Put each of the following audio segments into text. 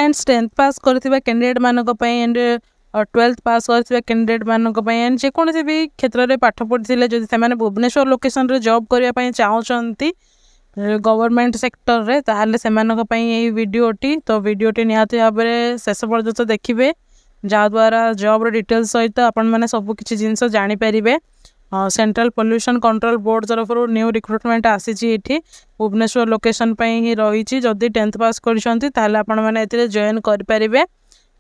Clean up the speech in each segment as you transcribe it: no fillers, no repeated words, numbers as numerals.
Friends 10th पास करथिबा candidate मानक पई and 12th pass करथिबा candidate मानक पई एंड जे कोनोसी भी क्षेत्र रे पाठ पढिथिले जदि से माने भुवनेश्वर लोकेशन रे जॉब करिया पई चाहउचंती गवर्नमेंट सेक्टर रे ताहले से मानक पई एई वीडियोटी तो वीडियोटी निहाती भाबरे शेष पर्यंत देखिबे जहाँ द्वारा जॉब रे डिटेल्स सहित आपण माने सब किछि जिंस जानि परिबे। सेंट्रल पोल्यूशन कंट्रोल बोर्ड तरफ न्यू रिक्रुटमेंट आसी भुवनेश्वर लोकेशन पई ही रही जदि 10th पास करछंती ताहले आपण माने एथिरे जॉइन कर परिबे।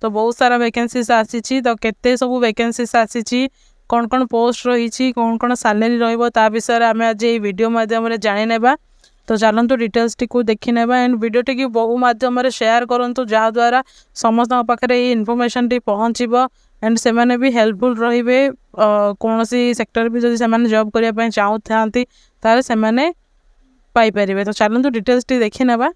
तो बहुत सारा वैकेंसीज आसी तो केते सब वैकेंसीज आसी कौन कौन पोस्ट रही कौन कौन सैलरी रहिबो ता विषय आम आज ये वीडियो माध्यम जानि नेबा। तो चलतु डिटेल्स टी को देखि नेबा एंड वीडियो टी बहु माध्यम शेयर करंतु जहाँ द्वारा समस्त पाखे ये इनफॉरमेशन टी पहुँचब एंड से माने भी हेल्पफुल रहिबे। कौन सी सेक्टर भी जदि से माने जॉब करिया पई चाहउथांती तारे से माने पाई परिबे। तो चलतु डिटेल्स टी देखि नेबा।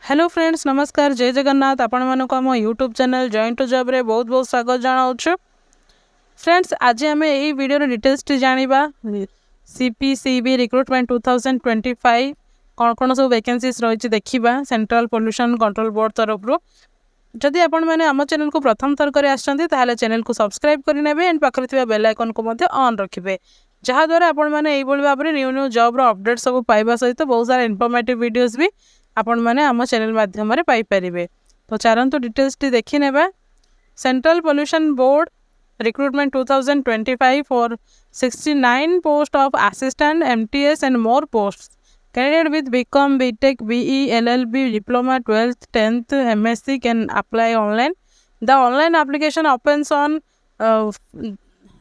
हेलो फ्रेंड्स नमस्कार जय जगन्नाथ आपण मानक आम YouTube channel join to job रे बहुत बहुत स्वागत जनाऊँ। फ्रेंड्स आज आम यही वीडियो डिटेल्स टी जानिबा सीपीसीबी रिक्रुटमेंट 2025 कौन कौन सब वैकेंसीज रही देखा सेंट्रल पोल्यूशन कंट्रोल बोर्ड तरफ जदि आपण मैंने आम चैनल को प्रथम थर कर आसते चैनल को सब्सक्राइब करने एंड पाखे बेल आइकन को ऑन रखिए जहाँद्वारा आपण मैंने यही भाव में न्यू न्यू जॉब अपडेट सब पाइबा सहित बहुत सारा इनफॉर्मेटिव वीडियोस भी आपण मैंने आम चैनल माध्यम पाइपर। तो चलतु डिटेल्स टी देखि नेबा। Central Pollution Board recruitment 2025 for 69 post of assistant MTS and more post candidate with BCom BTech BE LLB diploma 12th 10th MSc can apply online. The online application opens on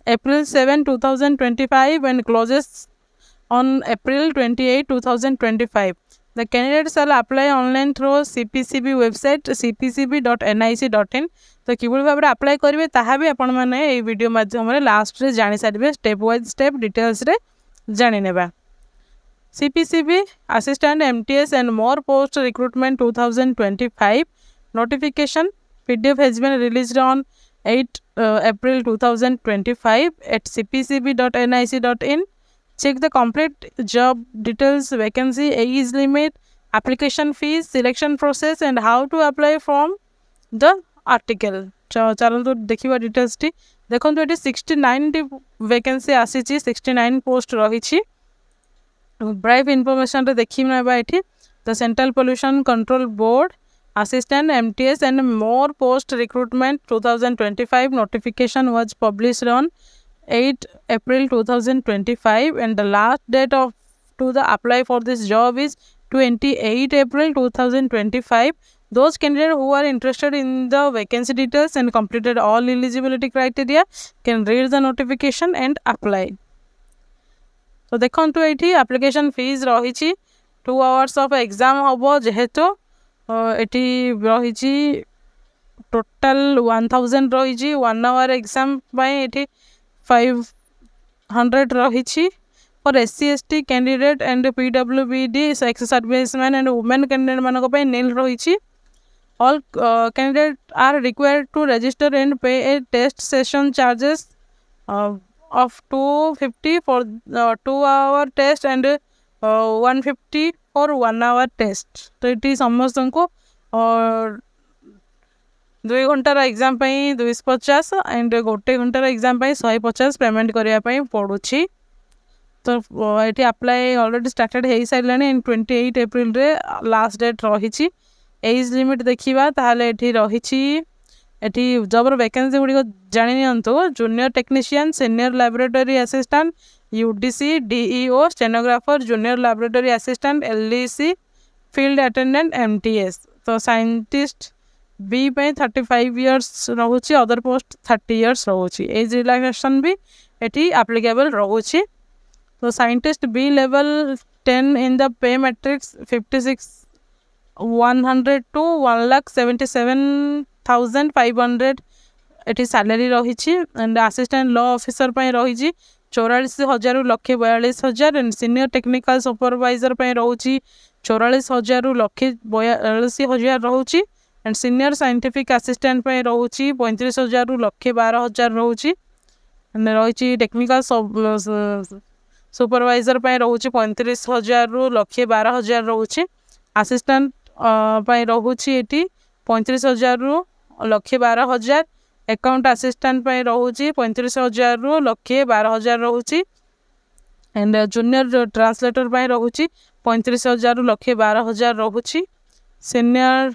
April 7 2025 and closes on April 28 2025. The candidates shall apply online through CPCB website cpcb.nic.in। तो किभଳି भाबरे apply करेंगे ताहा भी आपण माने ए video माध्यम रे last रे जानि सारिबे स्टेप वाइज स्टेप डिटेल्स रे जानि नेबा। CPCB assistant MTS and more post recruitment 2025 notification PDF has been released on 8 April 2025 at cpcb.nic.in। Check the complete job details, vacancy, age limit, application fees, selection process and how to apply from the article। चलतु देखिबा details टी देखंतु एटी 69 vacancy आसी 69 post रही brief information रे देखि नेबा एटी। The Central Pollution Control Board assistant MTS and more post recruitment 2025 notification was published on 8 April 2025 and the last date of to the apply for this job is 28 April 2025. Those candidates who are interested in the vacancy details and completed all eligibility criteria can read the notification and apply। तो देखंतु एठी application fees रही 2 hours of exam हबो जेहेतु एठी रही total 1000 रही 1 hour exam bye एठी 500 रही for SC ST candidate and PWBD ex serviceman and women candidate मानक पे नील रही। All candidate are required to register and pay a test session charges of 250 for 2 hour test and 150 for 1 hour test. तो ये समस्त को 2 घंटार exam 250 and 1 घंटार exam 150 payment करने पड़ुछि। तो ये अप्लाई ऑलरेडी स्टार्टेड हो सारे एंड 28 एप्रिल रे लास्ट डेट रही। एज लिमिट देखा ताहले एठी रही जबर वैकेंसी गुड़िक जानी नियंतु junior technician senior laboratory assistant UDC DEO stenographer junior laboratory assistant LDC field attendant MTS। तो साइंटिस्ट बी 35 इयर्स रोचे अदर पोस्ट 30 इयर्स रोचे एज रिलैक्सेशन भी एटी एप्लीकेबल रोचे। तो scientist B level 10 in the pay matrix 56,100 to 1,77,500 एटी salary रही and assistant law officer रही 44,000 1,42,000 एंड सीनियर टेक्निकल सुपरवाइजर रोची 44,000 ରୁ 1,42,000 रोचे एंड सीनियर साइंटिफिक असिस्टेंट रोचे 35,000 रू 1,12,000 रोचे रही टेक्निकल सुपरवाइजर रोचे 35,000 रू 1,12,000 रोचे असिस्टेंट रोचे ये 35,000 रू 1,12,000 अकाउंट असिस्टेंट रोचे 35,000 रू 1,12,000 रोचे एंड जूनियर ट्रांसलेटर रोचे 35,000 रू 1,12,000 रोचे सीनियर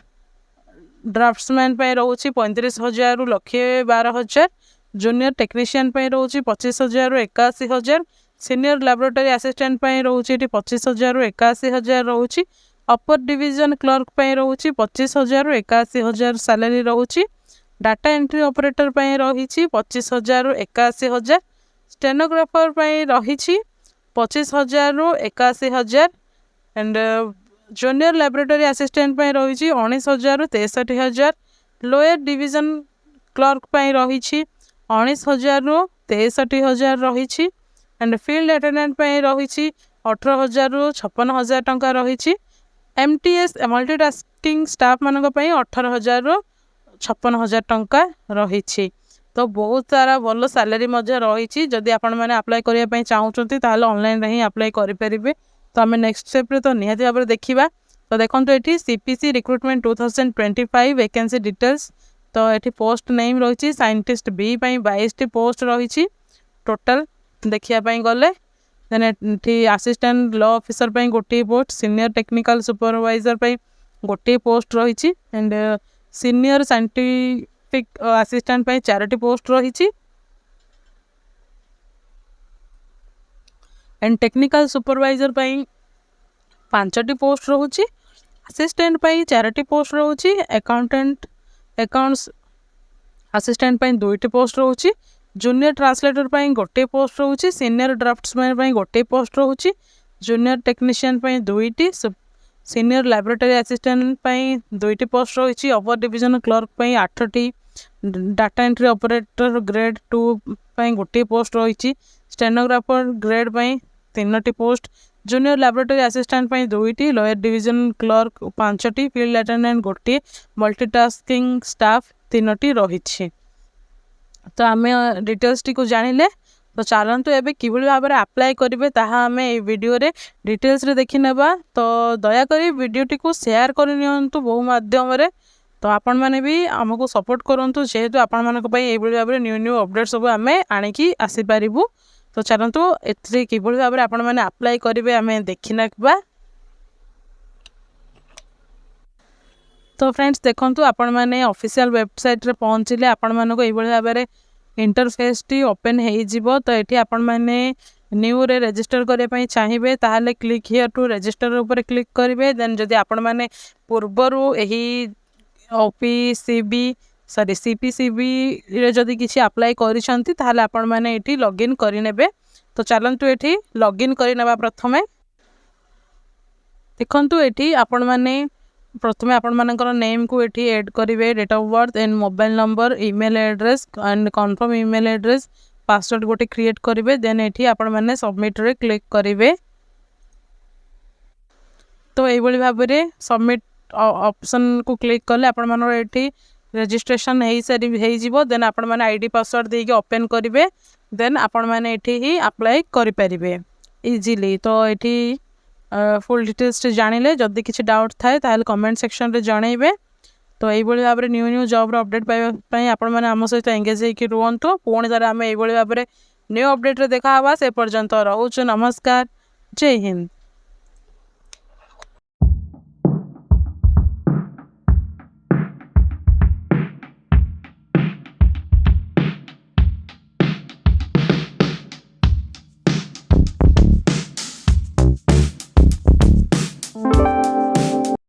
ड्राफ्ट्समैन रोचे 35,000 रू 1,12,000 जूनियर टेक्नीशियन रोचे 25,000 रू 81,000 सीनियर लैबोरेटरी असिस्टेंट रोचे 25,000 रू 81,000 रोचे अपर डिवीजन क्लर्क रोचे 25,000 रू 81,000 सैलरी रोचे डाटा एंट्री ऑपरेटर रही 25,000 रू 81,000 स्टेनोग्राफर रही 25,000 रू 81,000 एंड जूनियर लैबोरेटरी असिस्टेंट रही 19,000 रू 63,000 लोअर डिवीजन क्लर्क रही 19,000 रू 63,000 रही एंड फील्ड अटेंडेंट रही 18,000 रू 56,000 टंका रही एमटीएस मल्टीटास्किंग स्टाफ मानक 18,000 रू 56,000 टंका रही तो बहुत सारा भल सैलरी रही जदि आपण मैंने अप्लाई करने चाहते ऑनलाइन ही अप्लाई करें तो आम नेक्स्ट स्टेप तो निहाती भाव में देखा तो देखो ये सीपीसी रिक्रुटमेंट 2025 वैकेंसी डिटेल्स तो ये पोस्ट नेम रही साइंटिस्ट बी 22 पोस्ट रही टोटल देखापी गले देन ये असिस्टेंट लॉ ऑफिसर गोटे पोस्ट सीनियर टेक्निकल सुपरवाइजर गोटे पोस्ट रही एंड सीनियर साइंटिफिक असिस्टेंट 4टी पोस्ट रही एंड टेक्निकल सुपरवाइजर 5टी पोस्ट रोचे असिस्टेंट 4टी पोस्ट रोचे अकाउंट्स असिस्टेंट 2टी पोस्ट रोचे जूनियर ट्रांसलेटर गोटे पोस्ट रोचे सीनियर ड्राफ्ट्समैन गोटे पोस्ट रोचे जूनियर टेक्नीशियन 2टी सीनियर लैबोरेटरी असिस्टेंट 2टी पोस्ट रही अपर डिवीजन क्लर्क 8टी डाटा एंट्री ऑपरेटर ग्रेड 2 गोटे पोस्ट रही स्टेनोग्राफर ग्रेड 3टी पोस्ट जूनियर लैबोरेटरी असिस्टेंट 2टी लोअर डिवीजन क्लर्क 5टी फील्ड अटेंडेंट गोटे मल्टीटास्किंग स्टाफ 3टी रही तो आम डिटेल्स टी को जानिले तो चलतु एवं कि भाव में अप्लाई करेंगे आम वीडियो रे डिटेल्स रे देखी नेबा तो दयाकोरी वीडियोटी को शेयर करनी बहु माध्यम तो आपण मैंने भी आमको सपोर्ट करूँ जेहेतु आपण मानी भाव में न्यू न्यू अपडेट सब आम आणिकी आसीपारू तो चलतु ए कि भाव में आपण मैंने अप्लाई करेंगे आम देखी ना तो फ्रेंड्स देखंतु आपण माने ऑफिशियल वेबसाइट रे पहुँचले आपण मानको एई भाव में इंटरफेस टी ओपन हो जिवो तो ये आपण मैंने न्यू रे रजिस्टर करने चाहिए ताहले क्लिक हियर टू रजिस्टर ऊपर क्लिक करेंगे देन जदि आपण माने पूर्वरु एही ओपीसीबी सॉरी सीपीसीबी रे जदि किछि अप्लाई करिसंती ताहले आपण माने एठी लॉगिन करि नेबे तो चलंतु एठी लॉगिन करि नेबा प्रथमे देखंतु एठी आपण माने प्रथमे आपण मानकर नेम को एठी ऐड करेंगे date of birth and mobile number email address and confirm email address password गोटे क्रिएट करेंगे देन एठी आपण माने सबमिट रे क्लिक करेंगे तो यही भाव में सबमिट ऑप्शन को क्लिक कले आपण मानकर एठी रजिस्ट्रेशन हो देन आपण माने आईडी पासवर्ड देके ओपन करेंगे देन आपण माने एठी ही अप्लाई करि परिबे इजीली तो एठी फुल डिटेल्स जानिले जदि किसी डाउट थाए ताहले कमेंट सेक्शन रे जणैबे तो यही भाव में न्यू न्यू जॉब अपडेट पाई आपण माने आम सहित एंगेज होकर रुहतु पुणी थे आम यही भाव में न्यू अपडेट रे देखा से पर्यंत रोचु नमस्कार जय हिंद।